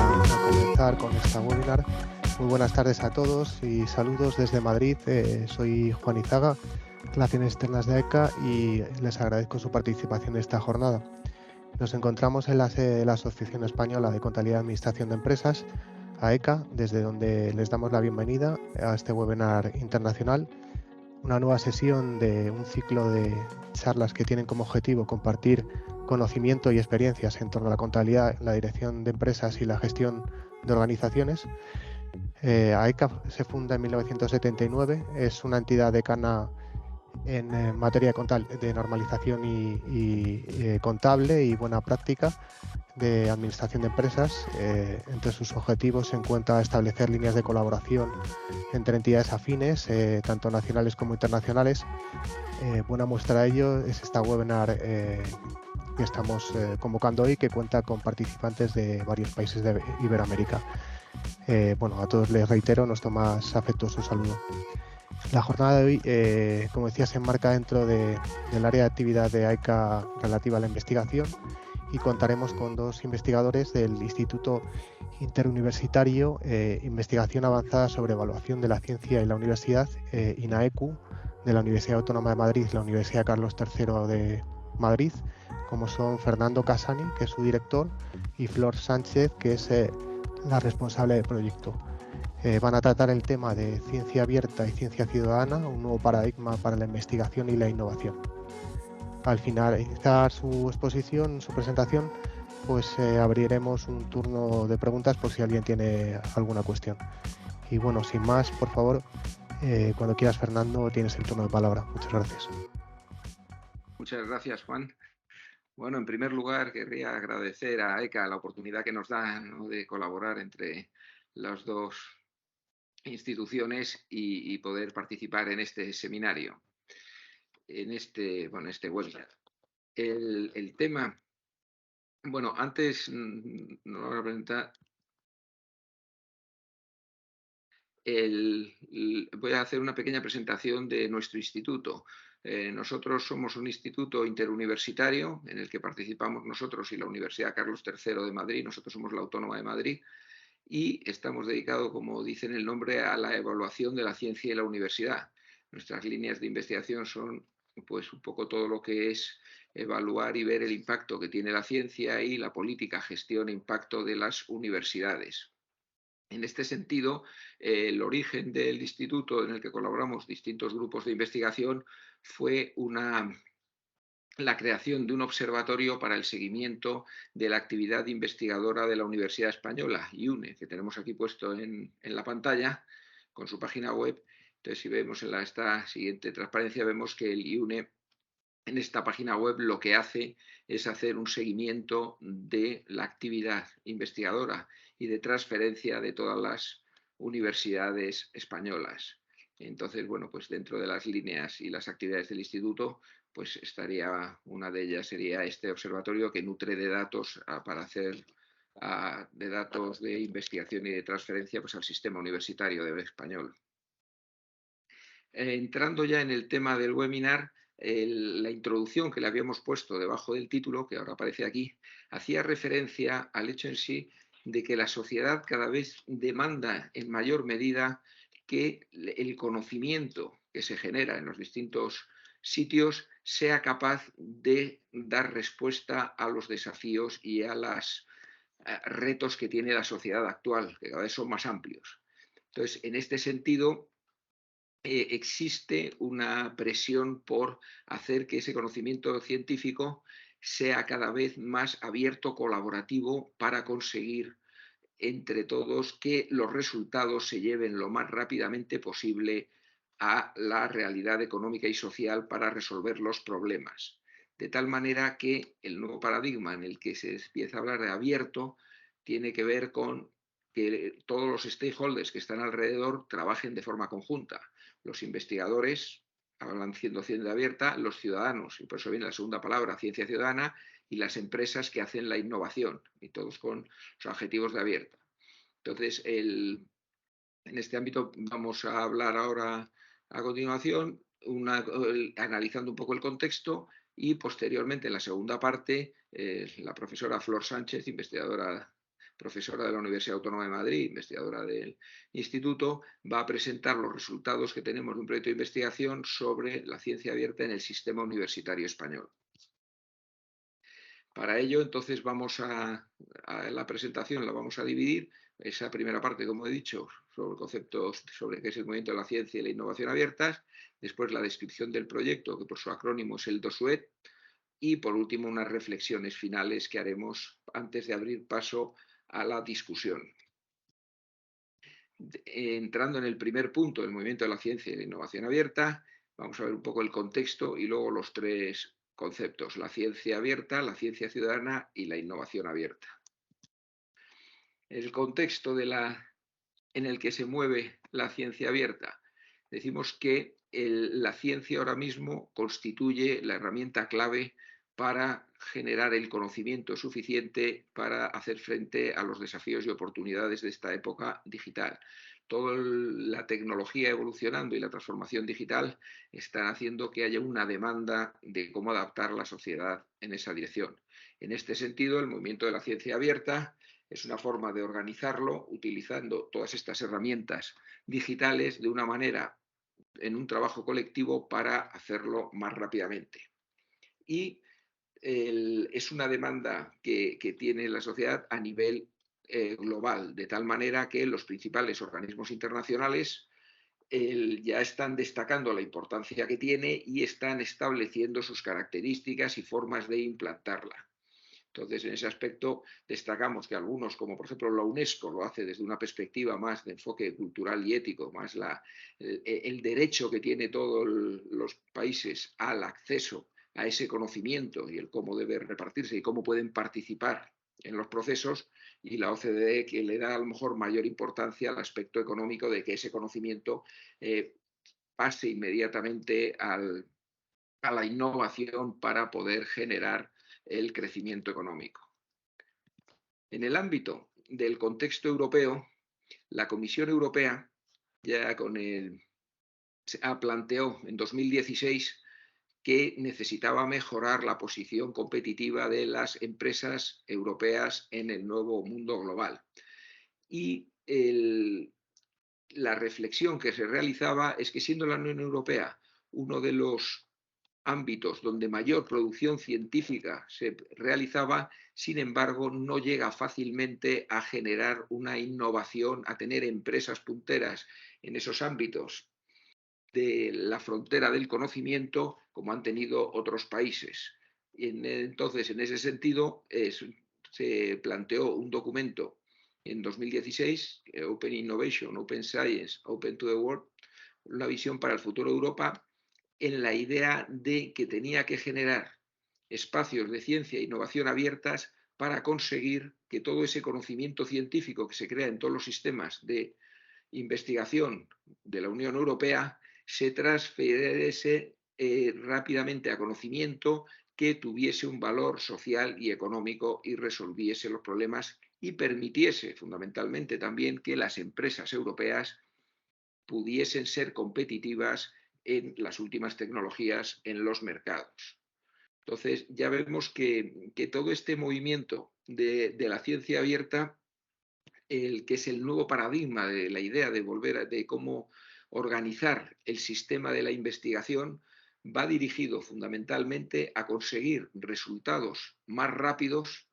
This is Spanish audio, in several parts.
a comenzar con esta webinar. Muy buenas tardes a todos y saludos desde Madrid. Soy Juan Izaga, Relaciones Externas de AECA, y les agradezco su participación en esta jornada. Nos encontramos en la sede de la Asociación Española de Contabilidad y Administración de Empresas, AECA, desde donde les damos la bienvenida a este webinar internacional, una nueva sesión de un ciclo de charlas que tienen como objetivo compartir conocimiento y experiencias en torno a la contabilidad, la dirección de empresas y la gestión de organizaciones. AECA se funda en 1979, es una entidad decana en materia de normalización y contable y buena práctica de administración de empresas. Entre sus objetivos se encuentra establecer líneas de colaboración entre entidades afines, tanto nacionales como internacionales. Buena muestra de ello es esta webinar que estamos convocando hoy, que cuenta con participantes de varios países de Iberoamérica. Bueno, a todos les reitero nuestro más afectuoso saludo. La jornada de hoy, como decía, se enmarca dentro del área de actividad de AECA relativa a la investigación, y contaremos con dos investigadores del Instituto Interuniversitario Investigación Avanzada sobre Evaluación de la Ciencia y la Universidad, INAECU, de la Universidad Autónoma de Madrid y la Universidad Carlos III de Madrid, como son Fernando Casani, que es su director, y Flor Sánchez, que es la responsable del proyecto. Van a tratar el tema de ciencia abierta y ciencia ciudadana, un nuevo paradigma para la investigación y la innovación. Al finalizar su exposición, su presentación, pues abriremos un turno de preguntas por si alguien tiene alguna cuestión. Y bueno, sin más, por favor, cuando quieras, Fernando, tienes el turno de palabra. Muchas gracias. Muchas gracias, Juan. Bueno, en primer lugar, querría agradecer a AECA la oportunidad que nos da, ¿no?, de colaborar entre las dos instituciones y poder participar en este seminario, en este webinar. El tema, bueno, antes no lo voy a presentar. Voy a hacer una pequeña presentación de nuestro instituto. Nosotros somos un instituto interuniversitario en el que participamos nosotros y la Universidad Carlos III de Madrid. Nosotros somos la Autónoma de Madrid y estamos dedicados, como dice en el nombre, a la evaluación de la ciencia y la universidad. Nuestras líneas de investigación son, pues, un poco todo lo que es evaluar y ver el impacto que tiene la ciencia y la política, gestión e impacto de las universidades. En este sentido, el origen del instituto, en el que colaboramos distintos grupos de investigación, fue la creación de un observatorio para el seguimiento de la actividad investigadora de la Universidad Española, IUNE, que tenemos aquí puesto en la pantalla con su página web. Entonces, si vemos en esta siguiente transparencia, vemos que el IUNE, en esta página web, lo que hace es hacer un seguimiento de la actividad investigadora y de transferencia de todas las universidades españolas. Entonces, bueno, pues dentro de las líneas y las actividades del instituto, pues estaría, una de ellas sería este observatorio que nutre de datos para hacer de datos de investigación y de transferencia, pues al sistema universitario español. Entrando ya en el tema del webinar, la introducción que le habíamos puesto debajo del título, que ahora aparece aquí, hacía referencia al hecho en sí de que la sociedad cada vez demanda en mayor medida que el conocimiento que se genera en los distintos sitios sea capaz de dar respuesta a los desafíos y a los retos que tiene la sociedad actual, que cada vez son más amplios. Entonces, en este sentido, existe una presión por hacer que ese conocimiento científico sea cada vez más abierto, colaborativo, para conseguir entre todos que los resultados se lleven lo más rápidamente posible a la realidad económica y social para resolver los problemas. De tal manera que el nuevo paradigma en el que se empieza a hablar de abierto tiene que ver con que todos los stakeholders que están alrededor trabajen de forma conjunta. Los investigadores hablan siendo ciencia abierta, los ciudadanos, y por eso viene la segunda palabra, ciencia ciudadana, y las empresas que hacen la innovación, y todos con los objetivos de abierta. Entonces, en este ámbito vamos a hablar ahora a continuación, analizando un poco el contexto, y posteriormente, en la segunda parte, la profesora Flor Sánchez, investigadora profesora de la Universidad Autónoma de Madrid, investigadora del instituto, va a presentar los resultados que tenemos de un proyecto de investigación sobre la ciencia abierta en el sistema universitario español. Para ello, entonces, la presentación la vamos a dividir. Esa primera parte, como he dicho, sobre conceptos sobre qué es el movimiento de la ciencia y la innovación abiertas. Después, la descripción del proyecto, que por su acrónimo es el DOSUET. Y, por último, unas reflexiones finales que haremos antes de abrir paso a la discusión. Entrando en el primer punto, el movimiento de la ciencia y la innovación abierta, vamos a ver un poco el contexto y luego los tres conceptos: la ciencia abierta, la ciencia ciudadana y la innovación abierta. El contexto en el que se mueve la ciencia abierta. Decimos que la ciencia ahora mismo constituye la herramienta clave para generar el conocimiento suficiente para hacer frente a los desafíos y oportunidades de esta época digital. Toda la tecnología evolucionando y la transformación digital están haciendo que haya una demanda de cómo adaptar la sociedad en esa dirección. En este sentido, el movimiento de la ciencia abierta es una forma de organizarlo utilizando todas estas herramientas digitales de una manera, en un trabajo colectivo, para hacerlo más rápidamente. Y es una demanda que tiene la sociedad a nivel global, de tal manera que los principales organismos internacionales ya están destacando la importancia que tiene y están estableciendo sus características y formas de implantarla. Entonces, en ese aspecto, destacamos que algunos, como por ejemplo la UNESCO, lo hace desde una perspectiva más de enfoque cultural y ético, más el derecho que tienen todos los países al acceso a ese conocimiento y el cómo debe repartirse y cómo pueden participar en los procesos, y la OCDE, que le da a lo mejor mayor importancia al aspecto económico de que ese conocimiento pase inmediatamente a la innovación para poder generar el crecimiento económico. En el ámbito del contexto europeo, la Comisión Europea ya planteó en 2016 que necesitaba mejorar la posición competitiva de las empresas europeas en el nuevo mundo global. Y la reflexión que se realizaba es que, siendo la Unión Europea uno de los ámbitos donde mayor producción científica se realizaba, sin embargo, no llega fácilmente a generar una innovación, a tener empresas punteras en esos ámbitos de la frontera del conocimiento como han tenido otros países. Entonces, en ese sentido, se planteó un documento en 2016, Open Innovation, Open Science, Open to the World, una visión para el futuro de Europa, en la idea de que tenía que generar espacios de ciencia e innovación abiertas para conseguir que todo ese conocimiento científico que se crea en todos los sistemas de investigación de la Unión Europea se transfiriese rápidamente a conocimiento que tuviese un valor social y económico y resolviese los problemas y permitiese fundamentalmente también que las empresas europeas pudiesen ser competitivas en las últimas tecnologías en los mercados. Entonces, ya vemos que todo este movimiento de la ciencia abierta, que es el nuevo paradigma de la idea de cómo organizar el sistema de la investigación, va dirigido fundamentalmente a conseguir resultados más rápidos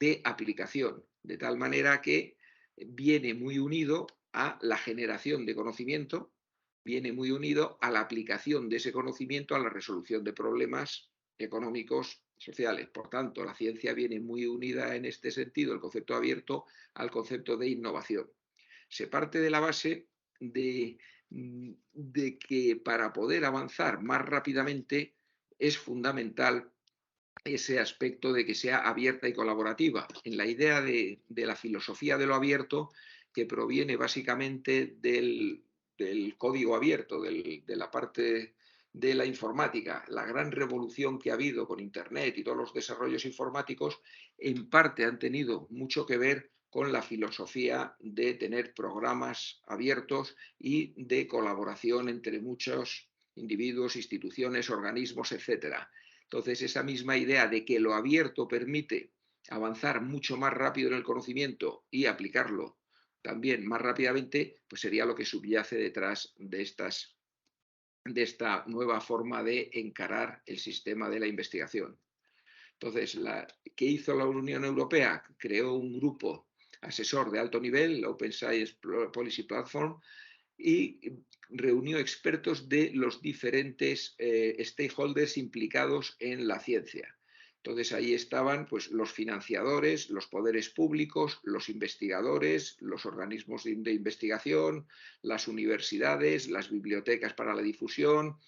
de aplicación, de tal manera que viene muy unido a la generación de conocimiento, viene muy unido a la aplicación de ese conocimiento a la resolución de problemas económicos, sociales. Por tanto, la ciencia viene muy unida en este sentido, el concepto abierto, al concepto de innovación. Se parte de la base de que para poder avanzar más rápidamente es fundamental ese aspecto de que sea abierta y colaborativa, en la idea de la filosofía de lo abierto, que proviene básicamente del código abierto, de la parte de la informática. La gran revolución que ha habido con Internet y todos los desarrollos informáticos, en parte han tenido mucho que ver con la filosofía de tener programas abiertos y de colaboración entre muchos individuos, instituciones, organismos, etcétera. Entonces, esa misma idea de que lo abierto permite avanzar mucho más rápido en el conocimiento y aplicarlo también más rápidamente, pues sería lo que subyace detrás de esta nueva forma de encarar el sistema de la investigación. Entonces, ¿qué hizo la Unión Europea? Creó un grupo asesor de alto nivel, la Open Science Policy Platform, y reunió expertos de los diferentes stakeholders implicados en la ciencia. Entonces ahí estaban pues, los financiadores, los poderes públicos, los investigadores, los organismos de investigación, las universidades, las bibliotecas para la difusión,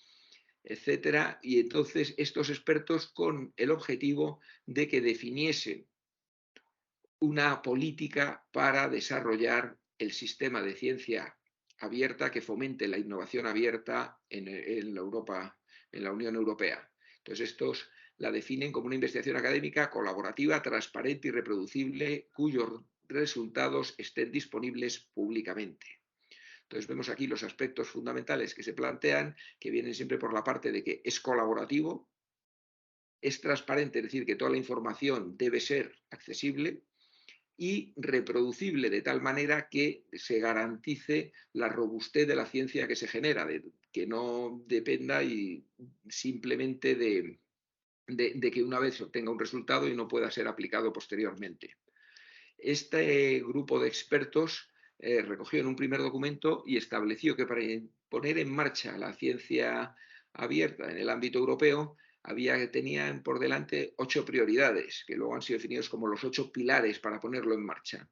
etcétera. Y entonces estos expertos con el objetivo de que definiesen una política para desarrollar el sistema de ciencia abierta que fomente la innovación abierta en la Europa, en la Unión Europea. Entonces, estos la definen como una investigación académica colaborativa, transparente y reproducible, cuyos resultados estén disponibles públicamente. Entonces, vemos aquí los aspectos fundamentales que se plantean, que vienen siempre por la parte de que es colaborativo, es transparente, es decir, que toda la información debe ser accesible, y reproducible de tal manera que se garantice la robustez de la ciencia que se genera, que no dependa simplemente de que una vez se obtenga un resultado y no pueda ser aplicado posteriormente. Este grupo de expertos recogió en un primer documento y estableció que para poner en marcha la ciencia abierta en el ámbito europeo tenían por delante 8 prioridades, que luego han sido definidos como los 8 pilares para ponerlo en marcha.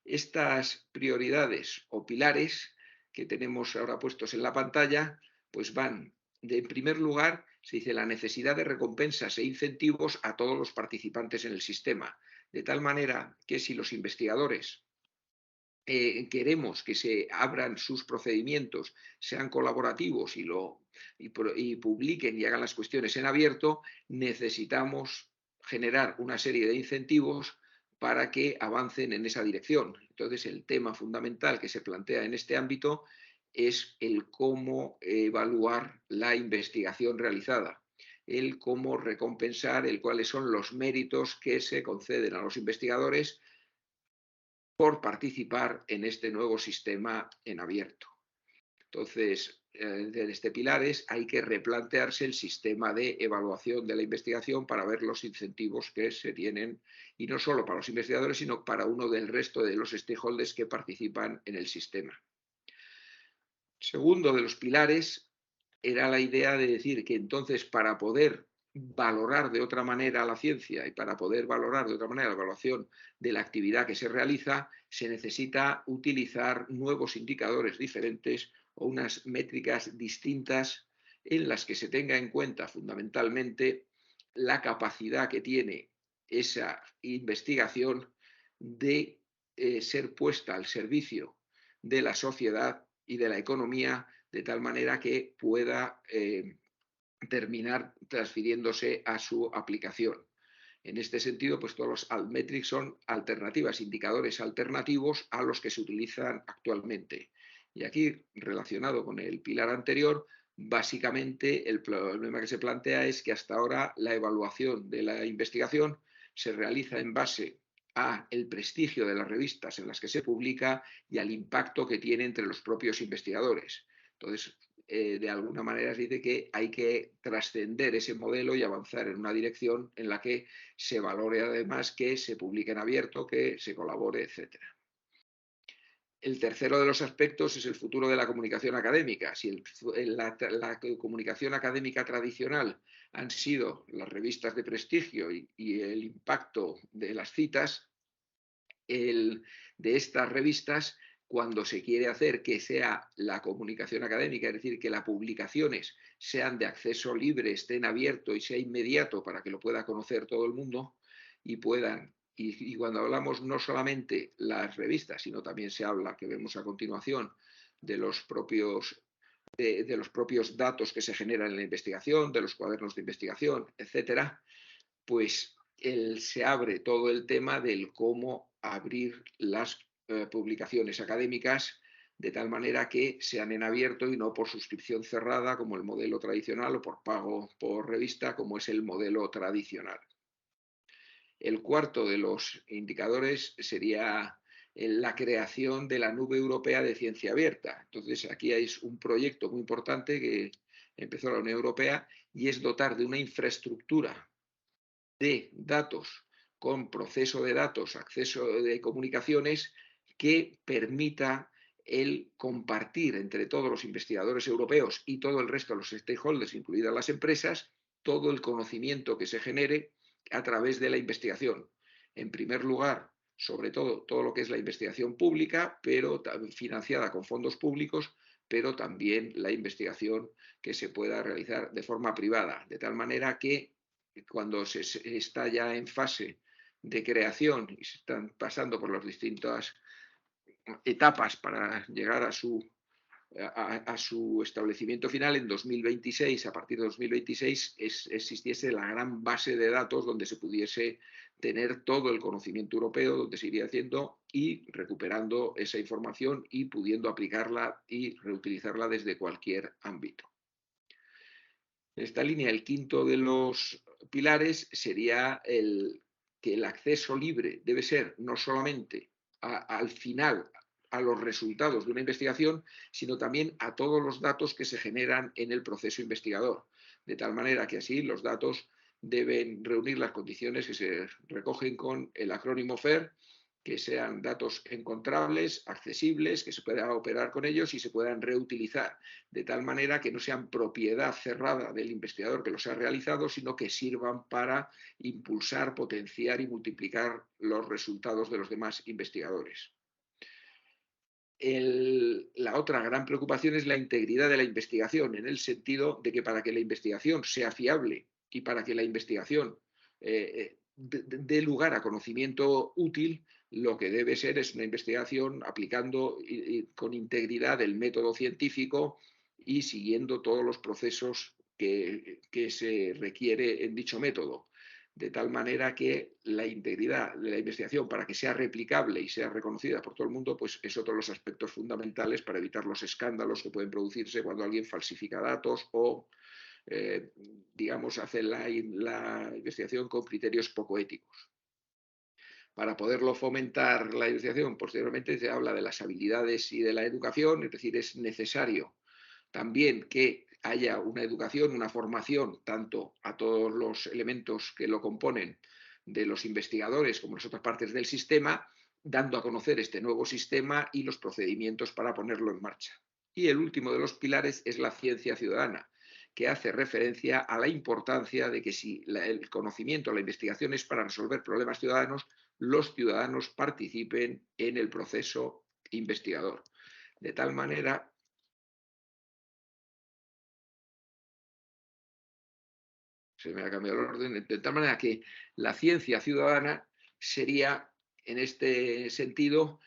Estas prioridades o pilares que tenemos ahora puestos en la pantalla, pues van, en primer lugar, se dice la necesidad de recompensas e incentivos a todos los participantes en el sistema, de tal manera que si los investigadores queremos que se abran sus procedimientos, sean colaborativos y publiquen y hagan las cuestiones en abierto, necesitamos generar una serie de incentivos para que avancen en esa dirección. Entonces, el tema fundamental que se plantea en este ámbito es el cómo evaluar la investigación realizada, el cómo recompensar, cuáles son los méritos que se conceden a los investigadores por participar en este nuevo sistema en abierto. Entonces, de este pilares hay que replantearse el sistema de evaluación de la investigación para ver los incentivos que se tienen, y no solo para los investigadores, sino para uno del resto de los stakeholders que participan en el sistema. Segundo de los pilares era la idea de decir que entonces para poder valorar de otra manera la ciencia y para poder valorar de otra manera la evaluación de la actividad que se realiza, se necesita utilizar nuevos indicadores diferentes o unas métricas distintas en las que se tenga en cuenta fundamentalmente la capacidad que tiene esa investigación de ser puesta al servicio de la sociedad y de la economía de tal manera que pueda terminar transfiriéndose a su aplicación. En este sentido, pues todos los altmetrics son alternativas, indicadores alternativos a los que se utilizan actualmente. Y aquí, relacionado con el pilar anterior, básicamente el problema que se plantea es que hasta ahora la evaluación de la investigación se realiza en base a el prestigio de las revistas en las que se publica y al impacto que tiene entre los propios investigadores. Entonces, de alguna manera se dice que hay que trascender ese modelo y avanzar en una dirección en la que se valore además que se publique en abierto, que se colabore, etc. El tercero de los aspectos es el futuro de la comunicación académica. Si la comunicación académica tradicional han sido las revistas de prestigio y el impacto de las citas, de estas revistas, cuando se quiere hacer que sea la comunicación académica, es decir, que las publicaciones sean de acceso libre, estén abiertos y sea inmediato para que lo pueda conocer todo el mundo y puedan. Y cuando hablamos no solamente las revistas, sino también se habla, que vemos a continuación, de los propios datos que se generan en la investigación, de los cuadernos de investigación, etcétera, pues se abre todo el tema del cómo abrir las publicaciones académicas de tal manera que sean en abierto y no por suscripción cerrada como el modelo tradicional o por pago por revista como es el modelo tradicional. El cuarto de los indicadores sería la creación de la nube europea de ciencia abierta. Entonces, aquí hay un proyecto muy importante que empezó la Unión Europea y es dotar de una infraestructura de datos con proceso de datos, acceso de comunicaciones que permita el compartir entre todos los investigadores europeos y todo el resto de los stakeholders, incluidas las empresas, todo el conocimiento que se genere a través de la investigación. En primer lugar, sobre todo lo que es la investigación pública, pero financiada con fondos públicos, pero también la investigación que se pueda realizar de forma privada, de tal manera que cuando se está ya en fase de creación y se están pasando por las distintas etapas para llegar a su establecimiento final en 2026, a partir de 2026, existiese la gran base de datos donde se pudiese tener todo el conocimiento europeo, donde se iría haciendo y recuperando esa información y pudiendo aplicarla y reutilizarla desde cualquier ámbito. En esta línea, el quinto de los pilares sería que el acceso libre debe ser no solamente al final a los resultados de una investigación, sino también a todos los datos que se generan en el proceso investigador. De tal manera que así los datos deben reunir las condiciones que se recogen con el acrónimo FAIR, que sean datos encontrables, accesibles, que se pueda operar con ellos y se puedan reutilizar, de tal manera que no sean propiedad cerrada del investigador que los ha realizado, sino que sirvan para impulsar, potenciar y multiplicar los resultados de los demás investigadores. La otra gran preocupación es la integridad de la investigación, en el sentido de que para que la investigación sea fiable y para que la investigación dé lugar a conocimiento útil, lo que debe ser es una investigación aplicando con integridad el método científico y siguiendo todos los procesos que se requiere en dicho método, de tal manera que la integridad de la investigación, para que sea replicable y sea reconocida por todo el mundo, pues es otro de los aspectos fundamentales para evitar los escándalos que pueden producirse cuando alguien falsifica datos o, digamos, hace la investigación con criterios poco éticos. Para poderlo fomentar la investigación, posteriormente se habla de las habilidades y de la educación, es decir, es necesario también que haya una educación, una formación, tanto a todos los elementos que lo componen, de los investigadores como las otras partes del sistema, dando a conocer este nuevo sistema y los procedimientos para ponerlo en marcha. Y el último de los pilares es la ciencia ciudadana, que hace referencia a la importancia de que si el conocimiento, la investigación es para resolver problemas ciudadanos, los ciudadanos participen en el proceso investigador. De tal manera se me ha cambiado el orden, de tal manera que la ciencia ciudadana sería, en este sentido,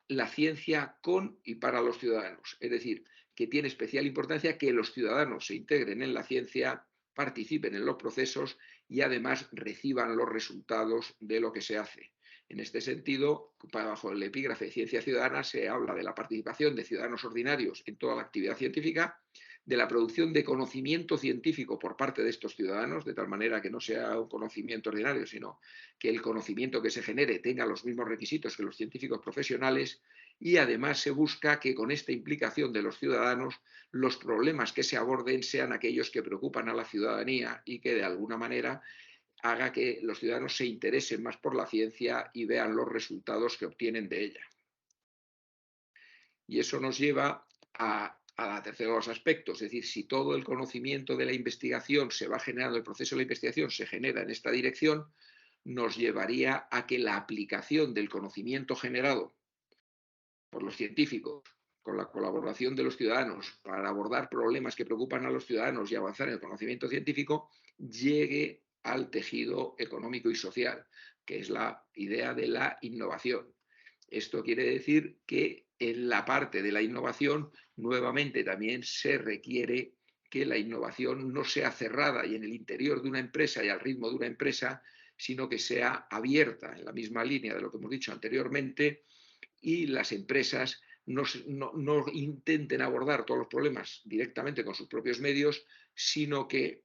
la ciencia con y para los ciudadanos. Es decir, que tiene especial importancia que los ciudadanos se integren en la ciencia, participen en los procesos y además reciban los resultados de lo que se hace. En este sentido, bajo el epígrafe de ciencia ciudadana se habla de la participación de ciudadanos ordinarios en toda la actividad científica, de la producción de conocimiento científico por parte de estos ciudadanos, de tal manera que no sea un conocimiento ordinario, sino que el conocimiento que se genere tenga los mismos requisitos que los científicos profesionales, y además se busca que con esta implicación de los ciudadanos los problemas que se aborden sean aquellos que preocupan a la ciudadanía y que de alguna manera haga que los ciudadanos se interesen más por la ciencia y vean los resultados que obtienen de ella. Y eso nos lleva a la tercera de los aspectos, es decir, si todo el conocimiento de la investigación se va generando, el proceso de la investigación se genera en esta dirección, nos llevaría a que la aplicación del conocimiento generado por los científicos, con la colaboración de los ciudadanos, para abordar problemas que preocupan a los ciudadanos y avanzar en el conocimiento científico, llegue al tejido económico y social, que es la idea de la innovación. Esto quiere decir que en la parte de la innovación, nuevamente también se requiere que la innovación no sea cerrada y en el interior de una empresa y al ritmo de una empresa, sino que sea abierta en la misma línea de lo que hemos dicho anteriormente, y las empresas no intenten abordar todos los problemas directamente con sus propios medios, sino que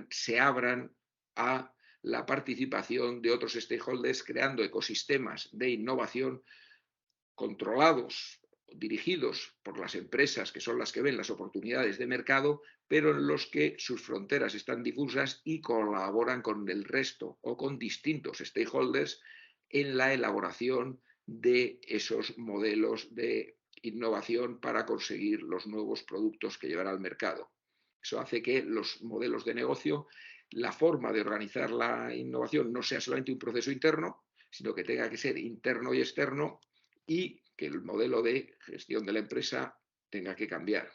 se abran a la participación de otros stakeholders, creando ecosistemas de innovación controlados, dirigidos por las empresas que son las que ven las oportunidades de mercado, pero en los que sus fronteras están difusas y colaboran con el resto o con distintos stakeholders en la elaboración de esos modelos de innovación para conseguir los nuevos productos que llevar al mercado. Eso hace que los modelos de negocio, la forma de organizar la innovación no sea solamente un proceso interno, sino que tenga que ser interno y externo, y que el modelo de gestión de la empresa tenga que cambiar.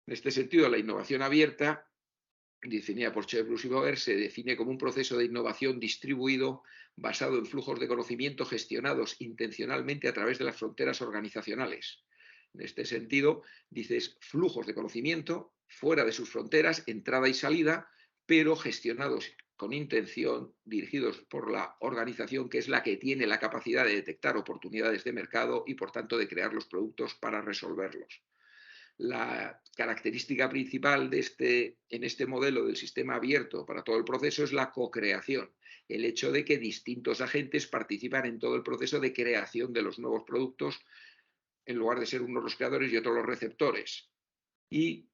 En este sentido, la innovación abierta, definida por Chevreus y Boger, se define como un proceso de innovación distribuido basado en flujos de conocimiento gestionados intencionalmente a través de las fronteras organizacionales. En este sentido, dices flujos de conocimiento fuera de sus fronteras, entrada y salida, pero gestionados con intención, dirigidos por la organización, que es la que tiene la capacidad de detectar oportunidades de mercado y, por tanto, de crear los productos para resolverlos. La característica principal en este modelo del sistema abierto para todo el proceso es la co-creación, el hecho de que distintos agentes participan en todo el proceso de creación de los nuevos productos, en lugar de ser unos los creadores y otros los receptores. Y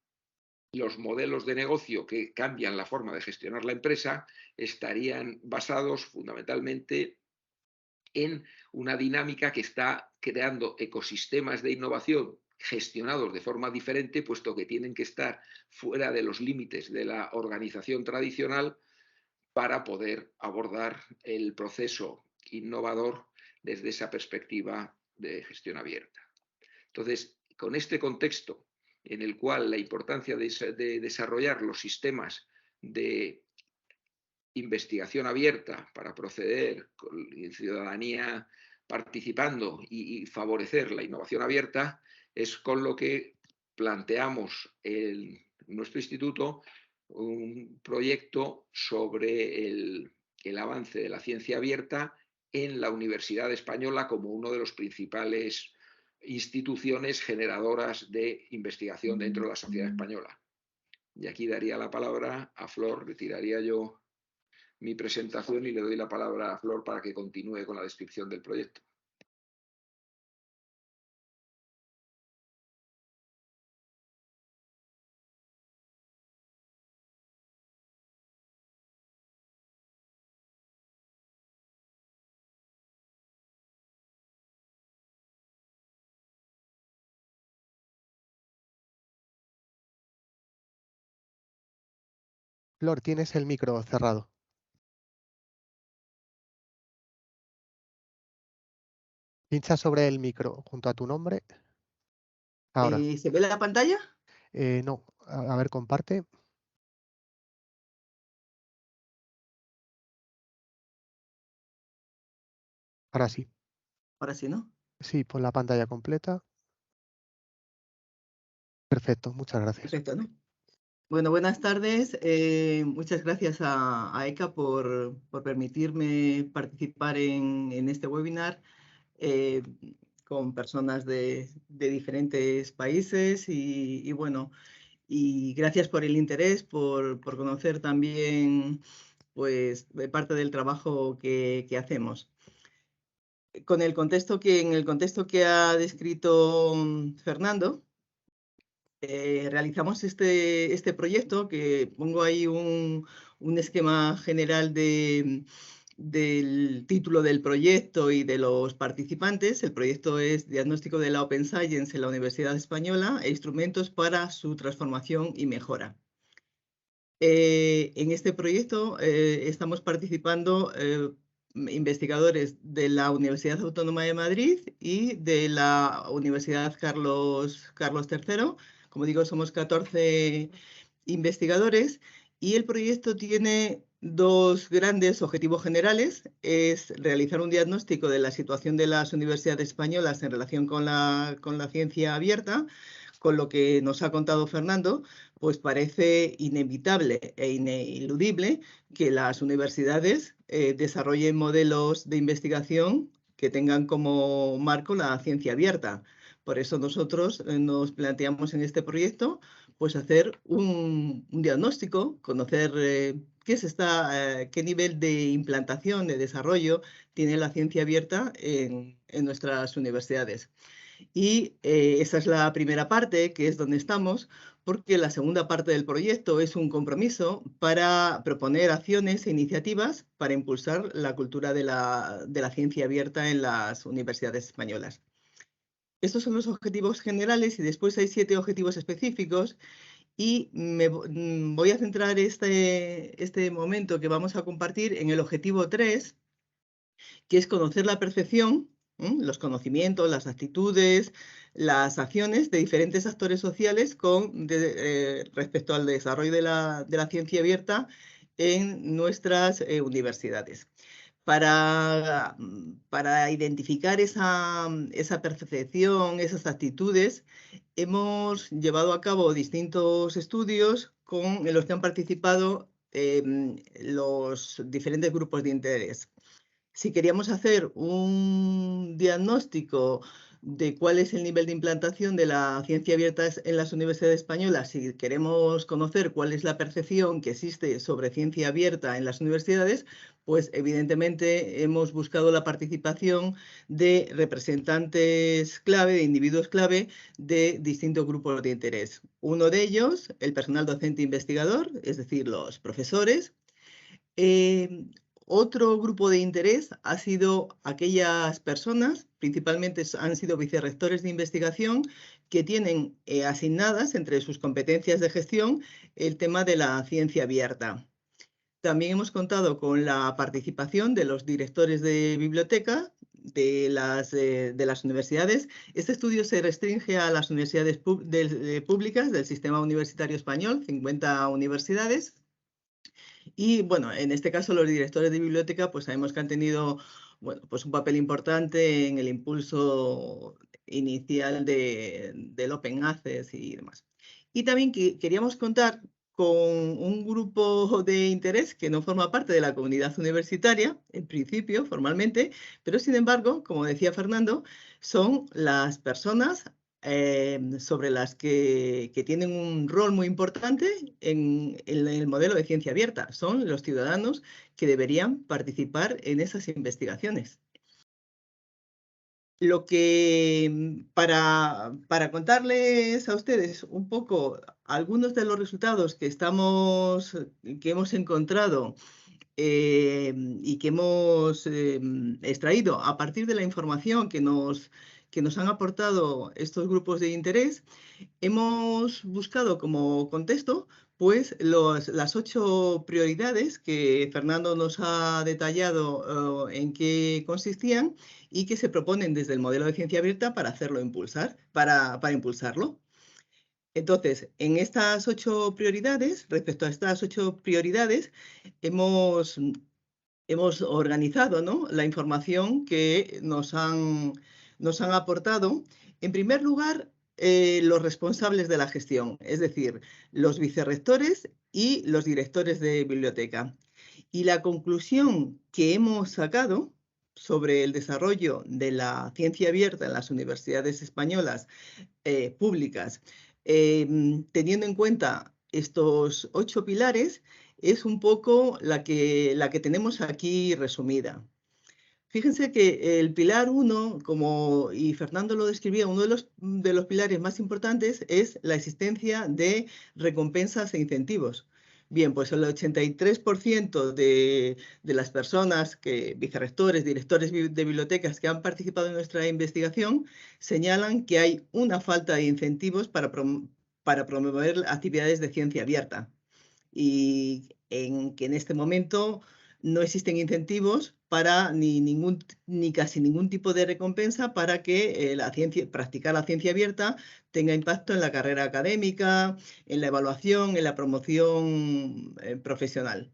los modelos de negocio que cambian la forma de gestionar la empresa estarían basados fundamentalmente en una dinámica que está creando ecosistemas de innovación gestionados de forma diferente, puesto que tienen que estar fuera de los límites de la organización tradicional para poder abordar el proceso innovador desde esa perspectiva de gestión abierta. Entonces, con este contexto en el cual la importancia de desarrollar los sistemas de investigación abierta para proceder con ciudadanía participando y favorecer la innovación abierta, es con lo que planteamos en nuestro instituto un proyecto sobre el avance de la ciencia abierta en la Universidad Española como uno de los principales instituciones generadoras de investigación dentro de la sociedad española. Y aquí daría la palabra a Flor, retiraría yo mi presentación y le doy la palabra a Flor para que continúe con la descripción del proyecto. Flor, tienes el micro cerrado. Pincha sobre el micro junto a tu nombre. Ahora. ¿Se ve la pantalla? No, a ver, comparte. Ahora sí. Ahora sí, ¿no? Sí, pon la pantalla completa. Perfecto, muchas gracias. Perfecto, ¿no? Bueno, buenas tardes. Muchas gracias a ECA por permitirme participar en este webinar con personas de diferentes países y bueno, y gracias por el interés, por conocer también pues parte del trabajo que hacemos. En el contexto que ha descrito Fernando, realizamos este proyecto, que pongo ahí un esquema general del título del proyecto y de los participantes. El proyecto es Diagnóstico de la Open Science en la Universidad Española e instrumentos para su transformación y mejora. En este proyecto estamos participando investigadores de la Universidad Autónoma de Madrid y de la Universidad Carlos III. Como digo, somos 14 investigadores y el proyecto tiene dos grandes objetivos generales. Es realizar un diagnóstico de la situación de las universidades españolas en relación con la ciencia abierta. Con lo que nos ha contado Fernando, pues parece inevitable e ineludible que las universidades desarrollen modelos de investigación que tengan como marco la ciencia abierta. Por eso nosotros nos planteamos en este proyecto pues hacer un diagnóstico, conocer qué nivel de implantación, de desarrollo tiene la ciencia abierta en nuestras universidades. Y esa es la primera parte, que es donde estamos, porque la segunda parte del proyecto es un compromiso para proponer acciones e iniciativas para impulsar la cultura de la ciencia abierta en las universidades españolas. Estos son los objetivos generales y después hay 7 objetivos específicos y voy a centrar este momento que vamos a compartir en el objetivo 3, que es conocer la percepción, los conocimientos, las actitudes, las acciones de diferentes actores sociales respecto al desarrollo de la ciencia abierta en nuestras universidades. Para identificar esa percepción, esas actitudes, hemos llevado a cabo distintos estudios en los que han participado los diferentes grupos de interés. Si queríamos hacer un diagnóstico de cuál es el nivel de implantación de la ciencia abierta en las universidades españolas, si queremos conocer cuál es la percepción que existe sobre ciencia abierta en las universidades, pues evidentemente hemos buscado la participación de representantes clave, de individuos clave de distintos grupos de interés. Uno de ellos, el personal docente investigador, es decir, los profesores. Otro grupo de interés ha sido aquellas personas, principalmente han sido vicerrectores de investigación, que tienen asignadas entre sus competencias de gestión el tema de la ciencia abierta. También hemos contado con la participación de los directores de biblioteca de las universidades. Este estudio se restringe a las universidades públicas del sistema universitario español, 50 universidades. Y bueno, en este caso los directores de biblioteca pues sabemos que han tenido pues un papel importante en el impulso inicial del Open Access y demás. Y también queríamos contar con un grupo de interés que no forma parte de la comunidad universitaria, en principio, formalmente, pero sin embargo, como decía Fernando, son las personas sobre las que tienen un rol muy importante en el modelo de ciencia abierta. Son los ciudadanos que deberían participar en esas investigaciones. Lo que, para contarles a ustedes un poco algunos de los resultados que hemos encontrado y que hemos extraído a partir de la información que nos han aportado estos grupos de interés, hemos buscado como contexto pues las 8 prioridades que Fernando nos ha detallado en qué consistían y que se proponen desde el modelo de ciencia abierta para para impulsarlo. Entonces, en estas 8 prioridades, respecto a estas 8 prioridades, hemos organizado, ¿no?, la información que nos han aportado. En primer lugar, los responsables de la gestión, es decir, los vicerrectores y los directores de biblioteca. Y la conclusión que hemos sacado sobre el desarrollo de la ciencia abierta en las universidades españolas públicas, teniendo en cuenta estos 8 pilares, es un poco la que tenemos aquí resumida. Fíjense que el pilar 1, y Fernando lo describía, uno de los pilares más importantes es la existencia de recompensas e incentivos. Bien, pues el 83% de las personas, vicerrectores, directores de bibliotecas que han participado en nuestra investigación, señalan que hay una falta de incentivos para promover actividades de ciencia abierta y que en este momento no existen incentivos para ni casi ningún tipo de recompensa para que practicar la ciencia abierta tenga impacto en la carrera académica, en la evaluación, en la promoción profesional.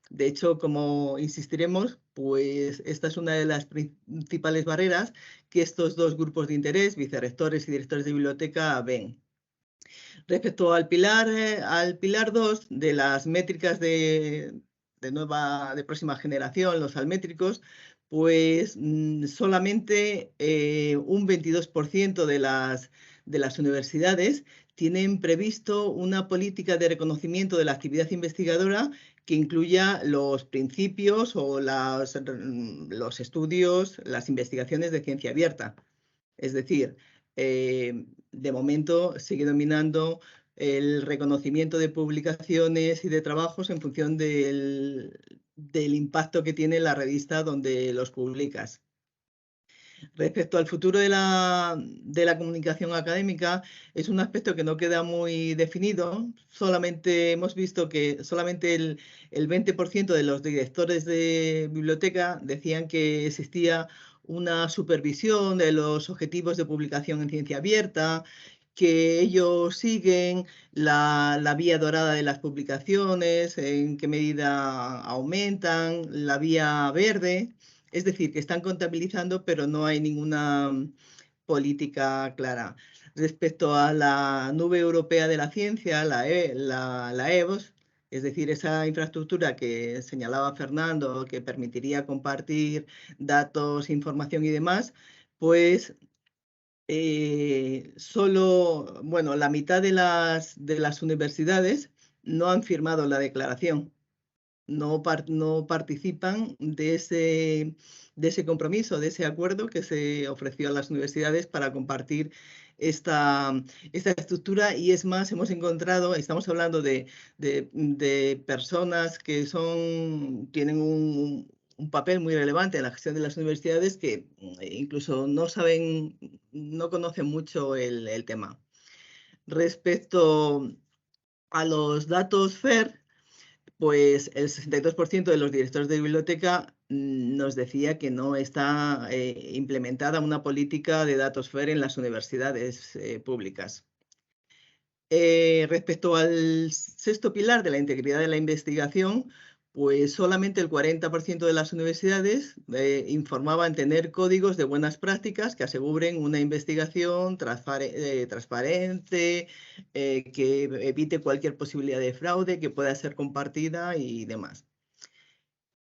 De hecho, como insistiremos, pues esta es una de las principales barreras que estos 2 grupos de interés, vicerrectores y directores de biblioteca, ven. Respecto al pilar 2 de las métricas de próxima generación, los almétricos, pues solamente un 22% de las universidades tienen previsto una política de reconocimiento de la actividad investigadora que incluya los principios o los estudios, las investigaciones de ciencia abierta. Es decir, de momento sigue dominando el reconocimiento de publicaciones y de trabajos en función del impacto que tiene la revista donde los publicas. Respecto al futuro de la comunicación académica, es un aspecto que no queda muy definido. Solamente hemos visto que solamente el 20% de los directores de biblioteca decían que existía una supervisión de los objetivos de publicación en ciencia abierta, que ellos siguen la vía dorada de las publicaciones, en qué medida aumentan, la vía verde. Es decir, que están contabilizando, pero no hay ninguna política clara. Respecto a la nube europea de la ciencia, la EBOS, es decir, esa infraestructura que señalaba Fernando, que permitiría compartir datos, información y demás, pues solo, bueno, la mitad de las universidades no han firmado la declaración. No participan de ese compromiso, de ese acuerdo que se ofreció a las universidades para compartir esta estructura. Y es más, hemos encontrado, estamos hablando de personas que tienen un papel muy relevante en la gestión de las universidades, que incluso no conocen mucho el tema. Respecto a los datos FAIR, pues el 62% de los directores de biblioteca nos decía que no está implementada una política de datos FAIR en las universidades públicas. Respecto al sexto pilar de la integridad de la investigación, pues solamente el 40% de las universidades informaban tener códigos de buenas prácticas que aseguren una investigación transparente, que evite cualquier posibilidad de fraude, que pueda ser compartida y demás.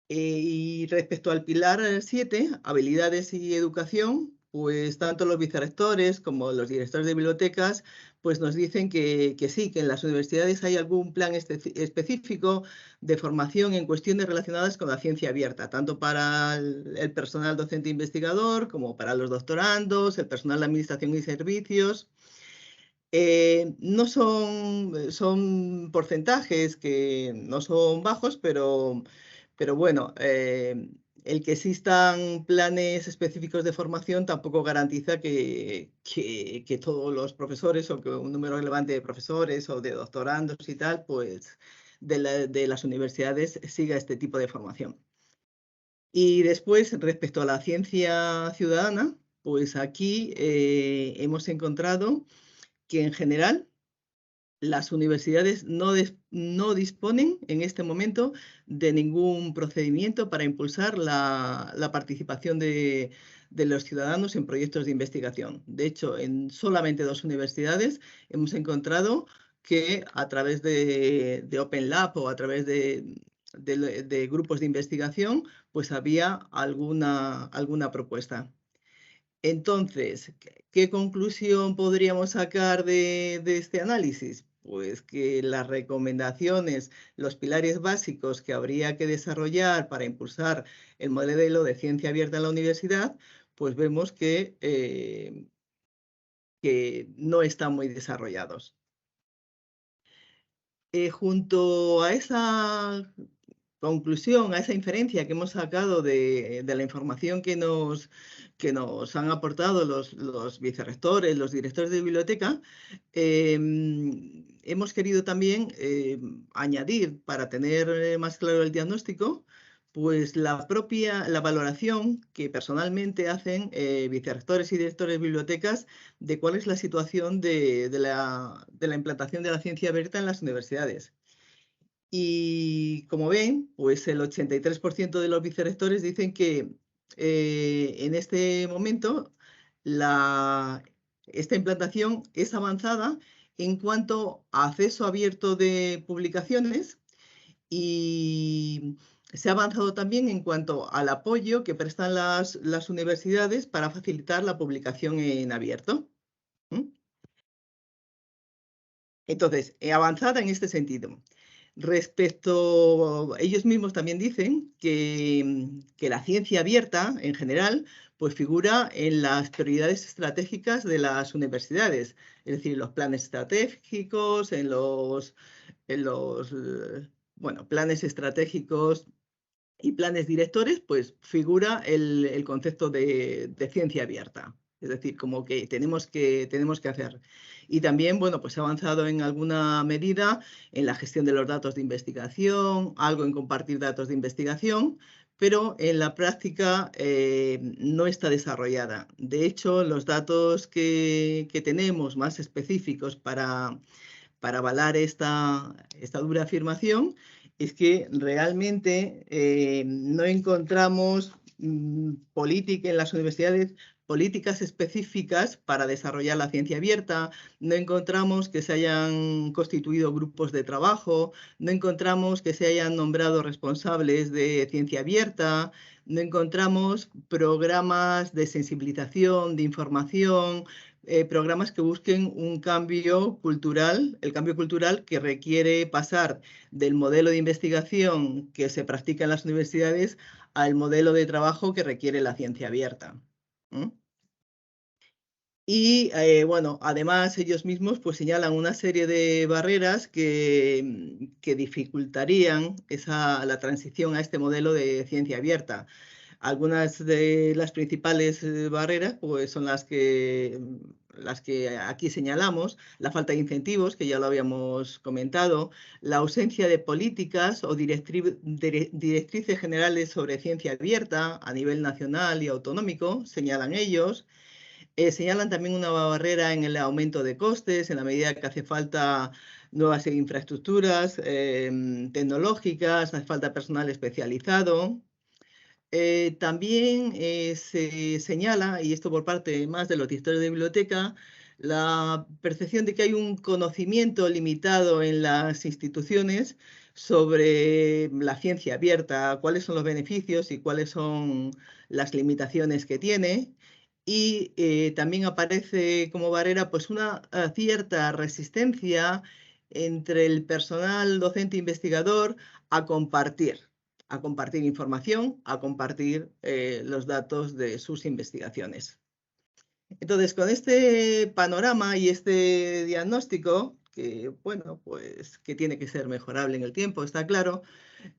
Y respecto al pilar 7, habilidades y educación, pues tanto los vicerrectores como los directores de bibliotecas pues nos dicen que sí, que en las universidades hay algún plan específico de formación en cuestiones relacionadas con la ciencia abierta, tanto para el personal docente investigador como para los doctorandos, el personal de administración y servicios. No son porcentajes que no son bajos, pero bueno, el que existan planes específicos de formación tampoco garantiza que todos los profesores o que un número relevante de profesores o de doctorandos y tal, pues de las universidades siga este tipo de formación. Y después, respecto a la ciencia ciudadana, pues aquí hemos encontrado que en general las universidades no disponen en este momento de ningún procedimiento para impulsar la participación de los ciudadanos en proyectos de investigación. De hecho, en solamente 2 universidades hemos encontrado que a través de Open Lab o a través de grupos de investigación, pues había alguna propuesta. Entonces, ¿qué conclusión podríamos sacar de este análisis? Pues que las recomendaciones, los pilares básicos que habría que desarrollar para impulsar el modelo de ciencia abierta en la universidad, pues vemos que no están muy desarrollados. Junto a esa conclusión, a esa inferencia que hemos sacado de la información que nos han aportado los vicerrectores, los directores de biblioteca, hemos querido también añadir, para tener más claro el diagnóstico, pues la valoración que personalmente hacen vicerrectores y directores de bibliotecas de cuál es la situación de la implantación de la ciencia abierta en las universidades. Y como ven, pues el 83% de los vicerrectores dicen que en este momento esta implantación es avanzada en cuanto a acceso abierto de publicaciones, y se ha avanzado también en cuanto al apoyo que prestan las universidades para facilitar la publicación en abierto. Entonces, avanzada en este sentido. Ellos mismos también dicen que la ciencia abierta, en general, pues figura en las prioridades estratégicas de las universidades, es decir, los planes estratégicos, en los planes estratégicos y planes directores, pues figura el concepto de ciencia abierta. Es decir, como que tenemos que hacer. Y también, bueno, pues se ha avanzado en alguna medida en la gestión de los datos de investigación, algo en compartir datos de investigación, pero en la práctica no está desarrollada. De hecho, los datos que tenemos más específicos para avalar esta dura afirmación es que realmente no encontramos política en las universidades, políticas específicas para desarrollar la ciencia abierta, no encontramos que se hayan constituido grupos de trabajo, no encontramos que se hayan nombrado responsables de ciencia abierta, no encontramos programas de sensibilización, de información, programas que busquen un cambio cultural, el cambio cultural que requiere pasar del modelo de investigación que se practica en las universidades al modelo de trabajo que requiere la ciencia abierta. Y bueno, además ellos mismos pues señalan una serie de barreras que dificultarían la transición a este modelo de ciencia abierta. Algunas de las principales barreras pues, son las que aquí señalamos, la falta de incentivos, que ya lo habíamos comentado, la ausencia de políticas o directrices generales sobre ciencia abierta a nivel nacional y autonómico, señalan ellos. Señalan también una barrera en el aumento de costes, en la medida que hace falta nuevas infraestructuras tecnológicas, hace falta personal especializado. También se señala, y esto por parte más de los directores de biblioteca, la percepción de que hay un conocimiento limitado en las instituciones sobre la ciencia abierta, cuáles son los beneficios y cuáles son las limitaciones que tiene. Y también aparece como barrera pues una cierta resistencia entre el personal docente investigador a compartir información, a compartir los datos de sus investigaciones. Entonces, con este panorama y este diagnóstico, que bueno, pues que tiene que ser mejorable en el tiempo, está claro,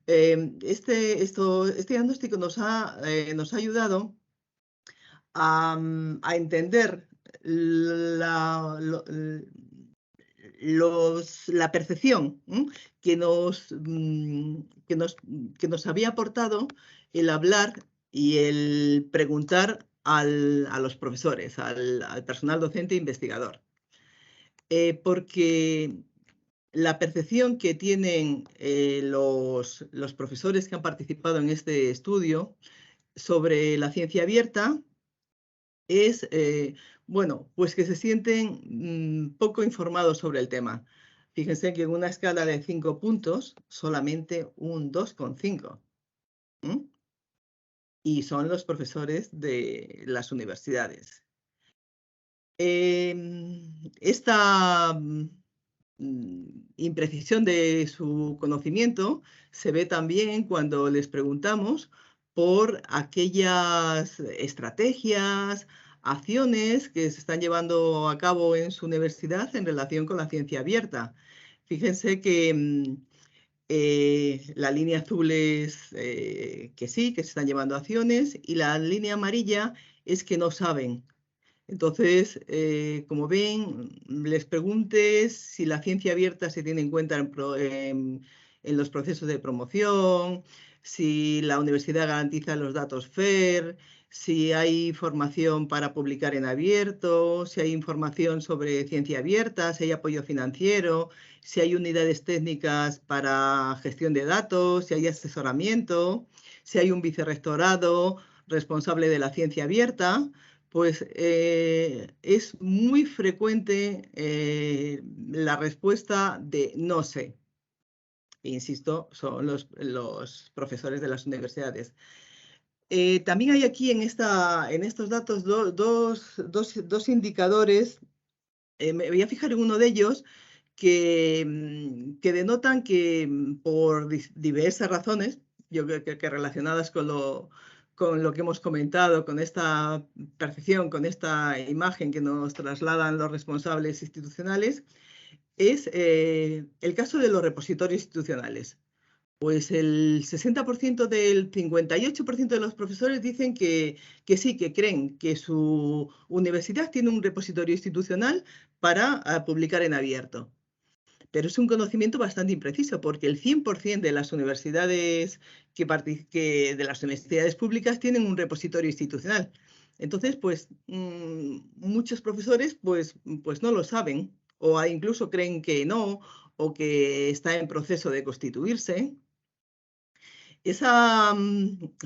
este diagnóstico nos ha ayudado a entender la percepción que nos había aportado el hablar y el preguntar a los profesores, al personal docente e investigador. Porque la percepción que tienen los profesores que han participado en este estudio sobre la ciencia abierta es, bueno, pues que se sienten poco informados sobre el tema. Fíjense que en una escala de 5 puntos, solamente un 2,5. Y son los profesores de las universidades. Esta imprecisión de su conocimiento se ve también cuando les preguntamos por aquellas estrategias, acciones que se están llevando a cabo en su universidad en relación con la ciencia abierta. Fíjense que la línea azul es que sí, que se están llevando acciones, y la línea amarilla es que no saben. Entonces, como ven, les preguntes si la ciencia abierta se tiene en cuenta en los procesos de promoción, si la universidad garantiza los datos FAIR, si hay formación para publicar en abierto, si hay información sobre ciencia abierta, si hay apoyo financiero, si hay unidades técnicas para gestión de datos, si hay asesoramiento, si hay un vicerrectorado responsable de la ciencia abierta. Pues es muy frecuente la respuesta de no sé. Insisto, son los profesores de las universidades. También hay aquí en estos datos dos indicadores. Me voy a fijar en uno de ellos, que denotan que por diversas razones, yo creo que relacionadas con lo que hemos comentado, con esta percepción, con esta imagen que nos trasladan los responsables institucionales, es el caso de los repositorios institucionales. Pues el 60% del 58% de los profesores dicen que sí, que creen que su universidad tiene un repositorio institucional para publicar en abierto. Pero es un conocimiento bastante impreciso, porque el 100% de las universidades de las universidades públicas tienen un repositorio institucional. Entonces, pues muchos profesores pues no lo saben, o incluso creen que no, o que está en proceso de constituirse. Esa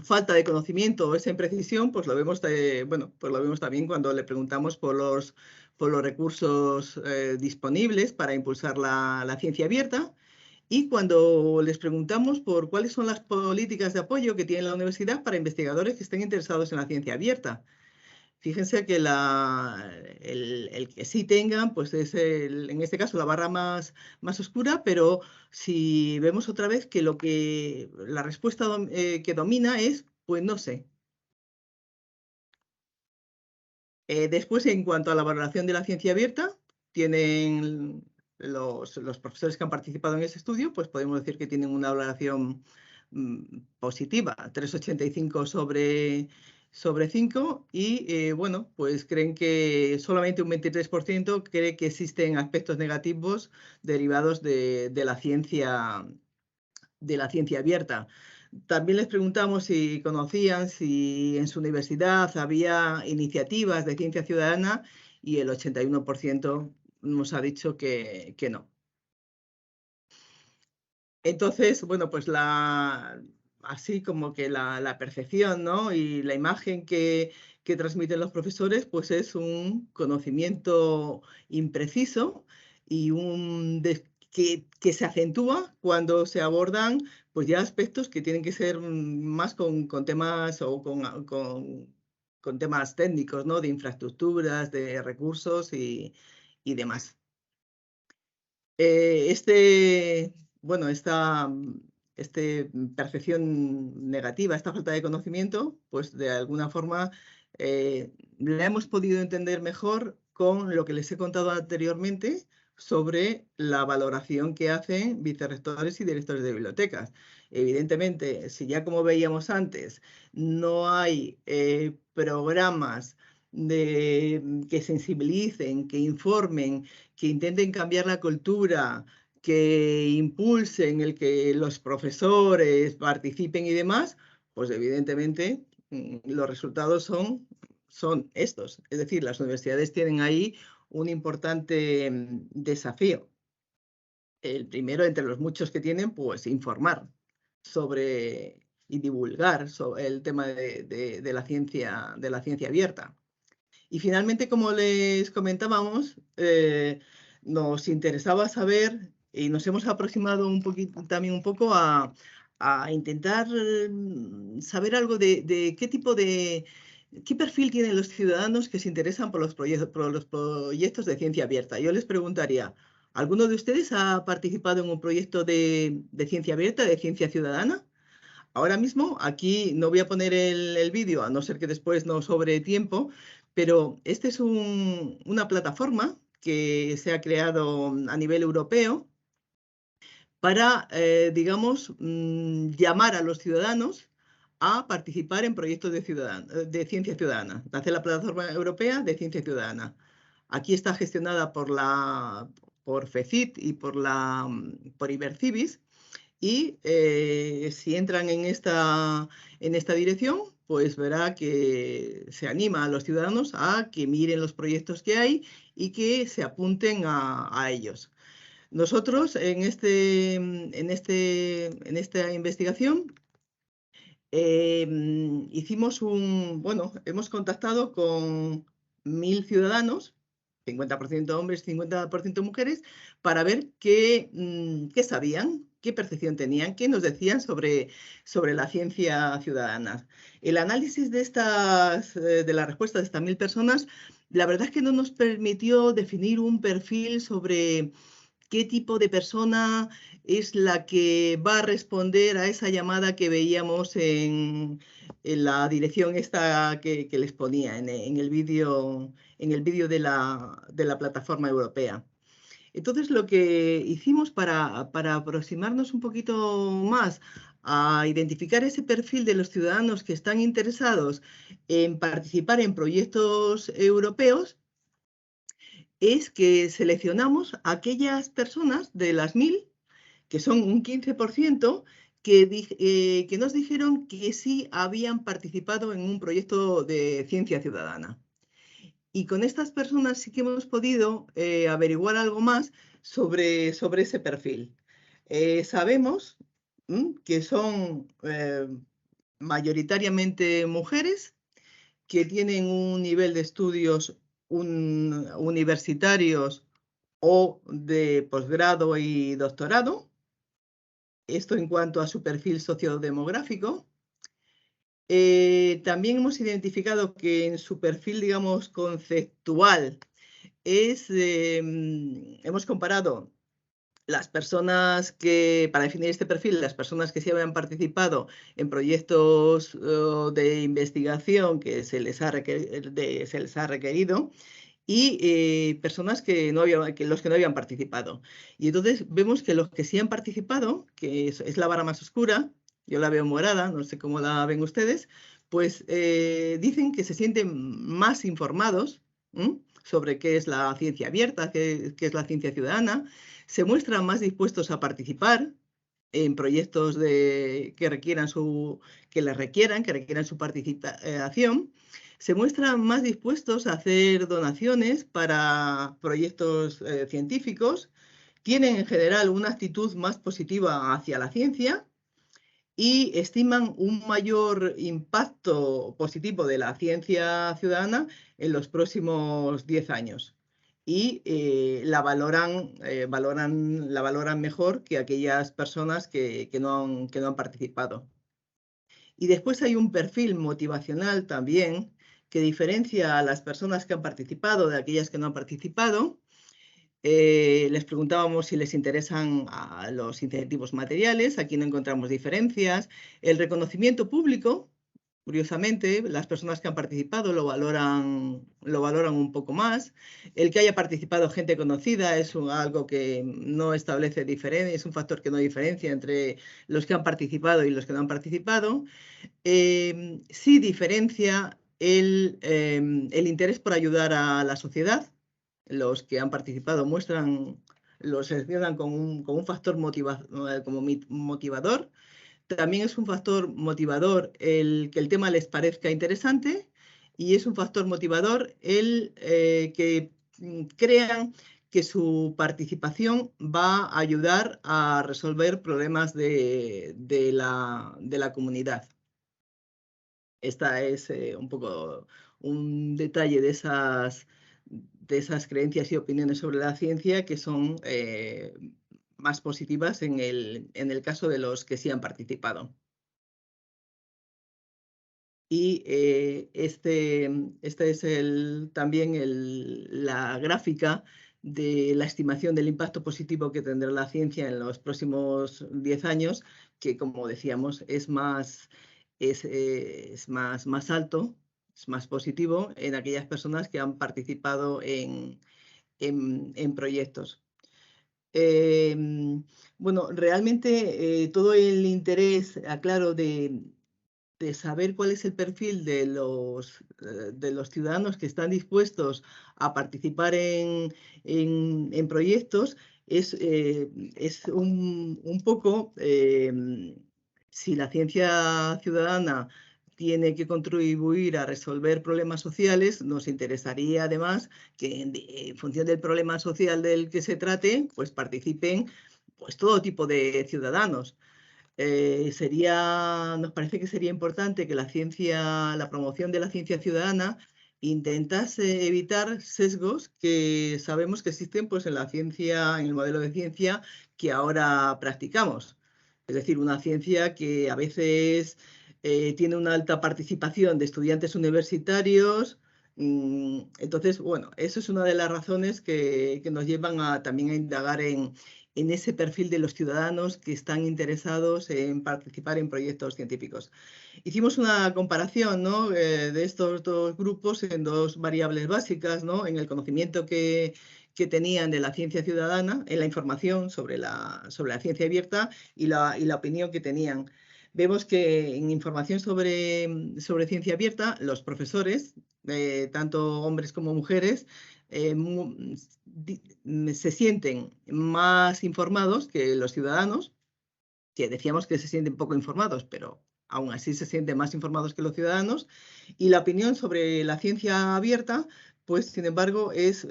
falta de conocimiento o esa imprecisión, pues lo vemos, pues lo vemos también cuando le preguntamos por los recursos disponibles para impulsar la ciencia abierta, y cuando les preguntamos por cuáles son las políticas de apoyo que tiene la universidad para investigadores que estén interesados en la ciencia abierta. Fíjense que el que sí tengan, pues es en este caso la barra más oscura, pero si vemos otra vez que la respuesta que domina es, pues no sé. Después, en cuanto a la valoración de la ciencia abierta, tienen los profesores que han participado en ese estudio, pues podemos decir que tienen una valoración positiva, 3,85 sobre 5, y bueno, pues creen que solamente un 23% cree que existen aspectos negativos derivados de la ciencia abierta. También les preguntamos si conocían, si en su universidad había iniciativas de ciencia ciudadana, y el 81% nos ha dicho que no. Entonces, bueno, pues así como que la percepción, ¿no?, y la imagen que transmiten los profesores, pues es un conocimiento impreciso y que se acentúa cuando se abordan pues ya aspectos que tienen que ser más con temas o con temas técnicos, ¿no?, de infraestructuras, de recursos y demás. Bueno, esta percepción negativa, esta falta de conocimiento, pues de alguna forma la hemos podido entender mejor con lo que les he contado anteriormente sobre la valoración que hacen vicerrectores y directores de bibliotecas. Evidentemente, si ya, como veíamos antes, no hay programas que sensibilicen, que informen, que intenten cambiar la cultura, que impulsen el que los profesores participen y demás, pues evidentemente los resultados son estos. Es decir, las universidades tienen ahí un importante desafío. El primero, entre los muchos que tienen, pues informar sobre y divulgar sobre el tema de la ciencia abierta. Y finalmente, como les comentábamos, nos interesaba saber, y nos hemos aproximado también un poco a intentar saber algo de qué perfil tienen los ciudadanos que se interesan por los proyectos de ciencia abierta. Yo les preguntaría, ¿alguno de ustedes ha participado en un proyecto de ciencia abierta, de ciencia ciudadana? Ahora mismo, aquí no voy a poner el vídeo, a no ser que después no sobre tiempo, pero esta es una plataforma que se ha creado a nivel europeo para, digamos, llamar a los ciudadanos a participar en proyectos de ciencia ciudadana. Nace la Plataforma Europea de Ciencia Ciudadana. Aquí está gestionada por FECIT y por Ibercibis. Y si entran en esta dirección, pues verá que se anima a los ciudadanos a que miren los proyectos que hay y que se apunten a ellos. Nosotros en esta investigación hemos contactado con 1.000 ciudadanos, 50% hombres, 50% mujeres, para ver qué sabían, qué percepción tenían, qué nos decían sobre la ciencia ciudadana. El análisis de la respuesta de estas 1.000 personas, la verdad es que no nos permitió definir un perfil sobre qué tipo de persona es la que va a responder a esa llamada que veíamos en la dirección esta que les ponía en el vídeo de la plataforma europea. Entonces, lo que hicimos para aproximarnos un poquito más a identificar ese perfil de los ciudadanos que están interesados en participar en proyectos europeos es que seleccionamos a aquellas personas de las 1000, que son un 15%, que nos dijeron que sí habían participado en un proyecto de ciencia ciudadana. Y con estas personas sí que hemos podido averiguar algo más sobre ese perfil. Sabemos que son mayoritariamente mujeres que tienen un nivel de estudios universitarios o de posgrado y doctorado. Esto en cuanto a su perfil sociodemográfico. También hemos identificado que en su perfil, digamos, conceptual, hemos comparado las personas que, para definir este perfil, las personas que sí habían participado en proyectos de investigación que se les ha requerido y personas que los que no habían participado. Y entonces vemos que los que sí han participado, que es la barra más oscura, yo la veo morada, no sé cómo la ven ustedes, pues dicen que se sienten más informados sobre qué es la ciencia abierta, qué es la ciencia ciudadana, se muestran más dispuestos a participar en proyectos que requieran su participación, se muestran más dispuestos a hacer donaciones para proyectos científicos, tienen en general una actitud más positiva hacia la ciencia y estiman un mayor impacto positivo de la ciencia ciudadana en los próximos 10 años. Y la valoran mejor que aquellas personas que no han participado. Y después hay un perfil motivacional también que diferencia a las personas que han participado de aquellas que no han participado. Les preguntábamos si les interesan los incentivos materiales, aquí no encontramos diferencias. El reconocimiento público, curiosamente, las personas que han participado lo valoran un poco más. El que haya participado gente conocida es algo que no establece diferencia, es un factor que no diferencia entre los que han participado y los que no han participado. Sí diferencia el interés por ayudar a la sociedad. Los que han participado lo seleccionan con un factor motivador. También es un factor motivador el que el tema les parezca interesante y es un factor motivador el que crean que su participación va a ayudar a resolver problemas de la comunidad. Esta es un poco un detalle de esas creencias y opiniones sobre la ciencia que son más positivas en el caso de los que sí han participado. Y esta es también la gráfica de la estimación del impacto positivo que tendrá la ciencia en los próximos 10 años, que como decíamos es más alto, es más positivo en aquellas personas que han participado en proyectos. Bueno, realmente todo el interés, aclaro, de saber cuál es el perfil de los ciudadanos que están dispuestos a participar en proyectos es un poco si la ciencia ciudadana tiene que contribuir a resolver problemas sociales, nos interesaría además que en función del problema social del que se trate, pues participen pues todo tipo de ciudadanos. Nos parece que sería importante que la promoción de la ciencia ciudadana intentase evitar sesgos que sabemos que existen pues, en el modelo de ciencia que ahora practicamos. Es decir, una ciencia que a veces tiene una alta participación de estudiantes universitarios, Entonces, bueno, eso es una de las razones que nos llevan también a indagar en ese perfil de los ciudadanos que están interesados en participar en proyectos científicos. Hicimos una comparación, ¿no?, de estos dos grupos en dos variables básicas, ¿no?, en el conocimiento que tenían de la ciencia ciudadana, en la información sobre la ciencia abierta y la opinión que tenían. Vemos que en información sobre ciencia abierta, los profesores, tanto hombres como mujeres, se sienten más informados que los ciudadanos, que decíamos que se sienten poco informados, pero aún así se sienten más informados que los ciudadanos. Y la opinión sobre la ciencia abierta, pues sin embargo, es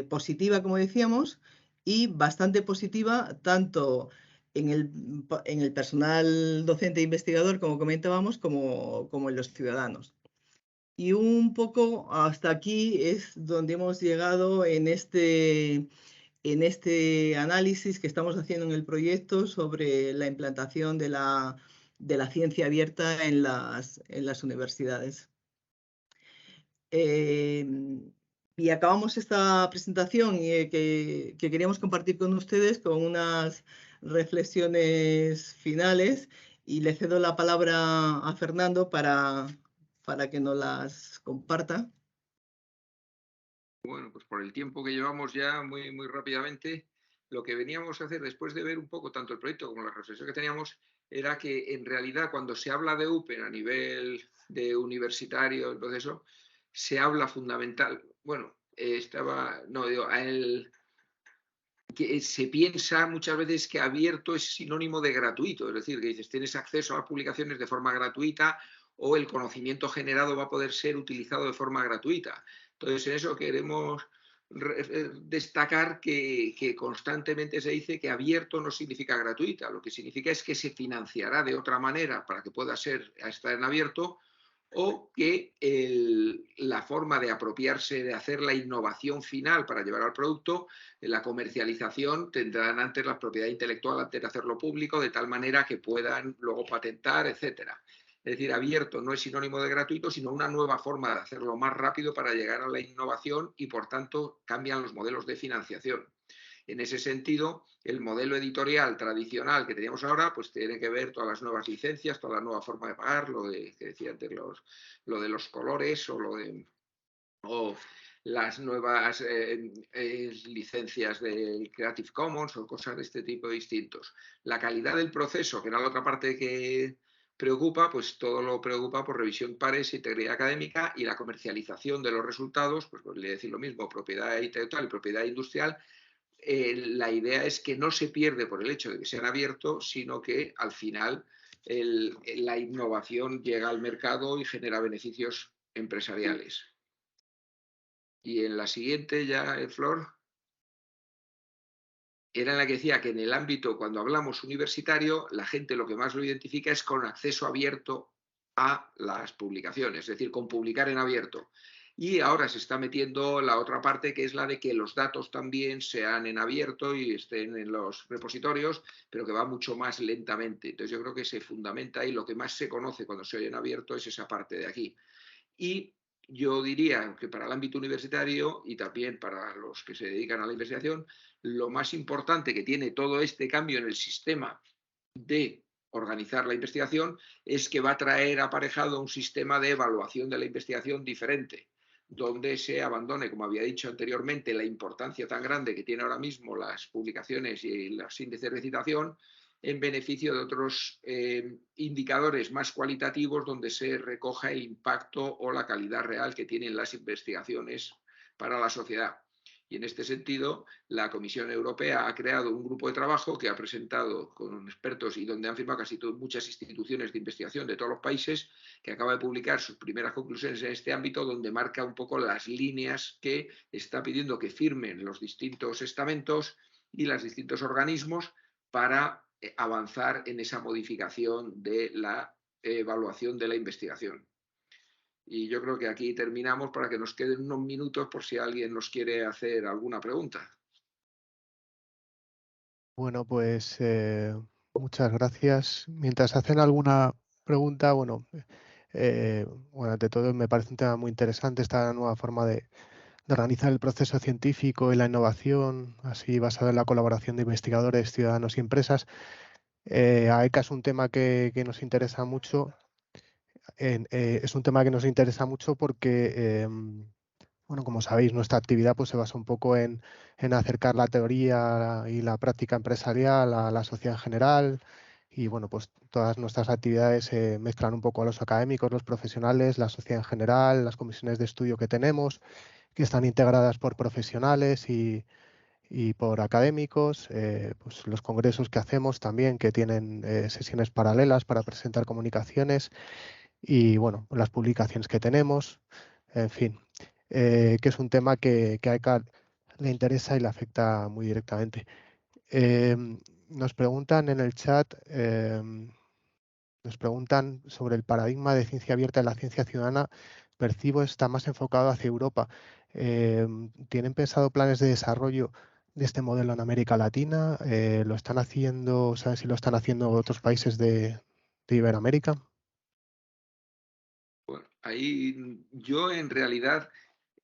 positiva, como decíamos, y bastante positiva tanto en el personal docente e investigador, como comentábamos, como en los ciudadanos. Y un poco hasta aquí es donde hemos llegado en este análisis que estamos haciendo en el proyecto sobre la implantación de la ciencia abierta en las universidades. Y acabamos esta presentación que queríamos compartir con ustedes con unas reflexiones finales, y le cedo la palabra a Fernando para que nos las comparta. Bueno, pues por el tiempo que llevamos ya, muy, muy rápidamente, lo que veníamos a hacer después de ver un poco tanto el proyecto como la reflexión que teníamos, era que en realidad cuando se habla de Open a nivel de universitario, el proceso, se habla fundamental, bueno, que se piensa muchas veces que abierto es sinónimo de gratuito, es decir, que dices, tienes acceso a las publicaciones de forma gratuita o el conocimiento generado va a poder ser utilizado de forma gratuita. Entonces, en eso queremos destacar que constantemente se dice que abierto no significa gratuita, lo que significa es que se financiará de otra manera para que pueda estar en abierto, o que la forma de apropiarse, de hacer la innovación final para llevar al producto, la comercialización, tendrán antes la propiedad intelectual antes de hacerlo público, de tal manera que puedan luego patentar, etcétera. Es decir, abierto no es sinónimo de gratuito, sino una nueva forma de hacerlo más rápido para llegar a la innovación y, por tanto, cambian los modelos de financiación. En ese sentido, el modelo editorial tradicional que teníamos ahora, pues tiene que ver todas las nuevas licencias, toda la nueva forma de pagar, que decía antes, lo de los colores o las nuevas licencias de Creative Commons o cosas de este tipo distintos. La calidad del proceso, que era la otra parte que preocupa, pues todo lo preocupa por revisión pares, integridad académica, y la comercialización de los resultados, pues le decir lo mismo, propiedad intelectual y propiedad industrial. La idea es que no se pierde por el hecho de que sean abiertos, sino que al final la innovación llega al mercado y genera beneficios empresariales. Y en la siguiente ya, Flor, era en la que decía que en el ámbito, cuando hablamos universitario, la gente lo que más lo identifica es con acceso abierto a las publicaciones, es decir, con publicar en abierto. Y ahora se está metiendo la otra parte, que es la de que los datos también sean en abierto y estén en los repositorios, pero que va mucho más lentamente. Entonces yo creo que se fundamenta y lo que más se conoce cuando se oye en abierto es esa parte de aquí. Y yo diría que para el ámbito universitario y también para los que se dedican a la investigación, lo más importante que tiene todo este cambio en el sistema de organizar la investigación es que va a traer aparejado un sistema de evaluación de la investigación diferente, donde se abandone, como había dicho anteriormente, la importancia tan grande que tienen ahora mismo las publicaciones y los índices de citación, en beneficio de otros indicadores más cualitativos donde se recoja el impacto o la calidad real que tienen las investigaciones para la sociedad. Y en este sentido, la Comisión Europea ha creado un grupo de trabajo que ha presentado con expertos y donde han firmado muchas instituciones de investigación de todos los países, que acaba de publicar sus primeras conclusiones en este ámbito, donde marca un poco las líneas que está pidiendo que firmen los distintos estamentos y los distintos organismos para avanzar en esa modificación de la evaluación de la investigación. Y yo creo que aquí terminamos para que nos queden unos minutos por si alguien nos quiere hacer alguna pregunta. Bueno, pues muchas gracias. Mientras hacen alguna pregunta, bueno, Bueno, ante todo me parece un tema muy interesante esta nueva forma de organizar el proceso científico y la innovación, así basada en la colaboración de investigadores, ciudadanos y empresas. AECA es un tema que nos interesa mucho. Es un tema que nos interesa mucho porque, bueno, como sabéis, nuestra actividad pues, se basa un poco en acercar la teoría y la práctica empresarial a la sociedad en general. Y bueno, pues todas nuestras actividades se mezclan un poco a los académicos, los profesionales, la sociedad en general, las comisiones de estudio que tenemos, que están integradas por profesionales y por académicos, pues los congresos que hacemos también, que tienen sesiones paralelas para presentar comunicaciones y bueno, las publicaciones que tenemos, en fin, que es un tema que a ECA le interesa y le afecta muy directamente. Nos preguntan en el chat, nos preguntan sobre el paradigma de ciencia abierta en la ciencia ciudadana. Percibo está más enfocado hacia Europa. ¿Tienen pensado planes de desarrollo de este modelo en América Latina? ¿Lo están haciendo, saben si lo están haciendo otros países de Iberoamérica? Bueno, ahí yo en realidad,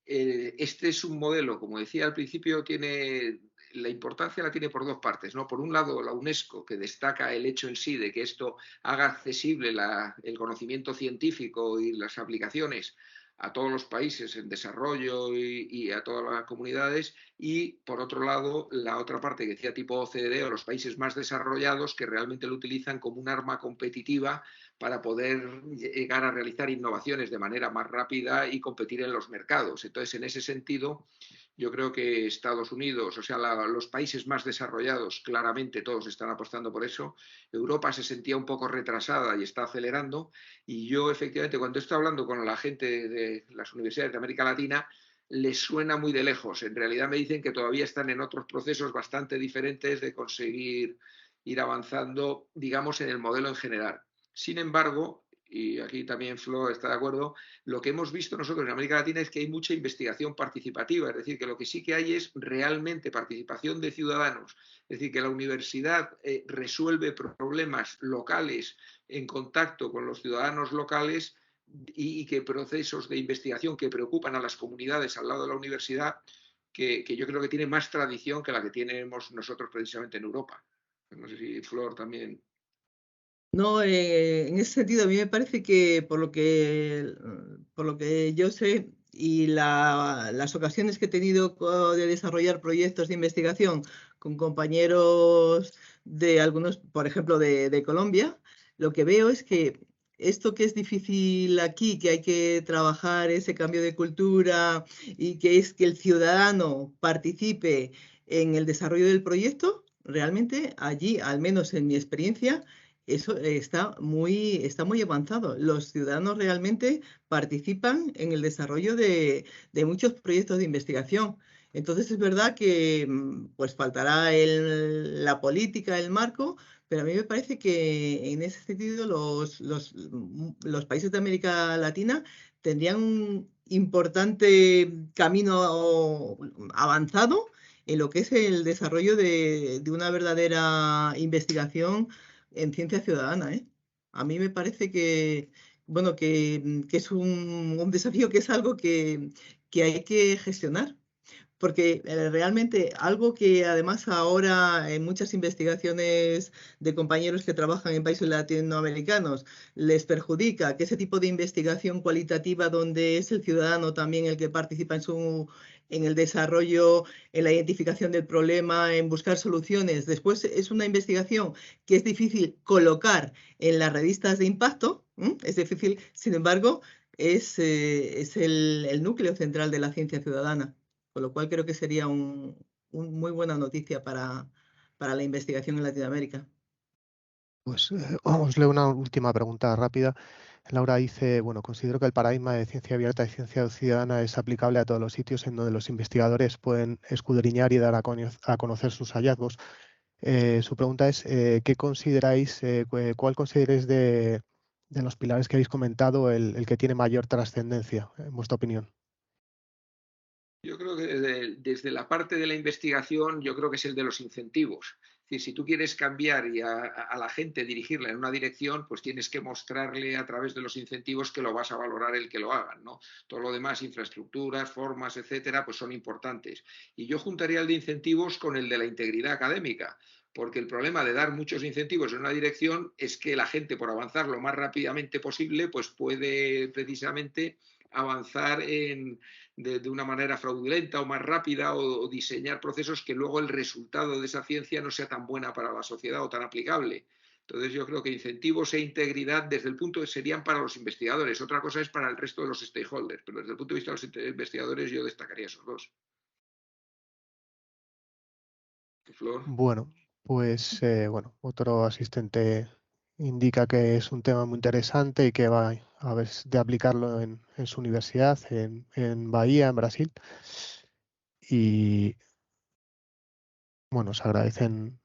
este es un modelo, como decía al principio, tiene la importancia la tiene por dos partes, ¿no? Por un lado, la UNESCO, que destaca el hecho en sí de que esto haga accesible el conocimiento científico y las aplicaciones a todos los países en desarrollo y a todas las comunidades, y por otro lado, la otra parte que decía tipo OCDE o los países más desarrollados que realmente lo utilizan como un arma competitiva para poder llegar a realizar innovaciones de manera más rápida y competir en los mercados. Entonces, en ese sentido, yo creo que Estados Unidos, o sea, los países más desarrollados, claramente todos están apostando por eso. Europa se sentía un poco retrasada y está acelerando. Y yo, efectivamente, cuando estoy hablando con la gente de las universidades de América Latina, les suena muy de lejos. En realidad me dicen que todavía están en otros procesos bastante diferentes de conseguir ir avanzando, digamos, en el modelo en general. Sin embargo, y aquí también Flo está de acuerdo, lo que hemos visto nosotros en América Latina es que hay mucha investigación participativa, es decir, que lo que sí que hay es realmente participación de ciudadanos, es decir, que la universidad resuelve problemas locales en contacto con los ciudadanos locales y que procesos de investigación que preocupan a las comunidades al lado de la universidad, que yo creo que tiene más tradición que la que tenemos nosotros precisamente en Europa. No sé si Flor también. No, en ese sentido, a mí me parece que por lo que yo sé y las ocasiones que he tenido de desarrollar proyectos de investigación con compañeros de algunos, por ejemplo, de Colombia, lo que veo es que esto que es difícil aquí, que hay que trabajar ese cambio de cultura y que es que el ciudadano participe en el desarrollo del proyecto, realmente allí, al menos en mi experiencia, eso está muy avanzado. Los ciudadanos realmente participan en el desarrollo de muchos proyectos de investigación. Entonces es verdad que pues faltará la política, el marco, pero a mí me parece que en ese sentido los países de América Latina tendrían un importante camino avanzado en lo que es el desarrollo de una verdadera investigación en ciencia ciudadana, ¿eh? A mí me parece que, bueno, que es un desafío, que es algo que hay que gestionar. Porque realmente algo que además ahora en muchas investigaciones de compañeros que trabajan en países latinoamericanos les perjudica, que ese tipo de investigación cualitativa donde es el ciudadano también el que participa en el desarrollo, en la identificación del problema, en buscar soluciones. Después es una investigación que es difícil colocar en las revistas de impacto, ¿m? Es difícil, sin embargo, es el núcleo central de la ciencia ciudadana. Con lo cual creo que sería muy buena noticia para la investigación en Latinoamérica. Pues os leo una última pregunta rápida. Laura dice, bueno, considero que el paradigma de ciencia abierta y ciencia ciudadana es aplicable a todos los sitios en donde los investigadores pueden escudriñar y dar a conocer sus hallazgos. Su pregunta es, ¿qué consideráis, cuál consideráis de los pilares que habéis comentado el que tiene mayor trascendencia, en vuestra opinión? Yo creo que desde la parte de la investigación, yo creo que es el de los incentivos. Es Si tú quieres cambiar y a la gente dirigirla en una dirección, pues tienes que mostrarle a través de los incentivos que lo vas a valorar el que lo hagan, ¿no? Todo lo demás, infraestructuras, formas, etcétera, pues son importantes. Y yo juntaría el de incentivos con el de la integridad académica, porque el problema de dar muchos incentivos en una dirección es que la gente, por avanzar lo más rápidamente posible, pues puede precisamente avanzar de una manera fraudulenta o más rápida, o diseñar procesos que luego el resultado de esa ciencia no sea tan buena para la sociedad o tan aplicable. Entonces yo creo que incentivos e integridad desde el punto de serían para los investigadores. Otra cosa es para el resto de los stakeholders, pero desde el punto de vista de los investigadores yo destacaría esos dos. Flor. Bueno, pues otro asistente indica que es un tema muy interesante y que va a ver de aplicarlo en su universidad, en Bahía, en Brasil. Y bueno, se agradecen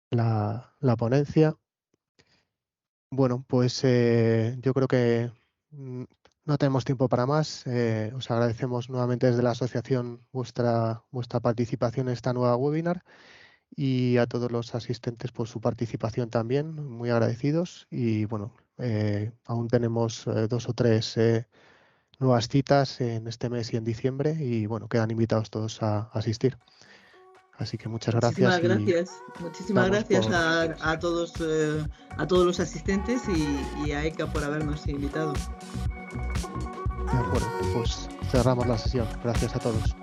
la ponencia. Bueno, pues yo creo que no tenemos tiempo para más. Os agradecemos nuevamente desde la asociación vuestra participación en esta nueva webinar, y a todos los asistentes por su participación también, muy agradecidos. Y bueno, aún tenemos 2 o 3 nuevas citas en este mes y en diciembre, y bueno, quedan invitados todos a asistir. Así que muchas gracias. Muchísimas gracias a todos los asistentes y a ECA por habernos invitado. De acuerdo, pues cerramos la sesión. Gracias a todos.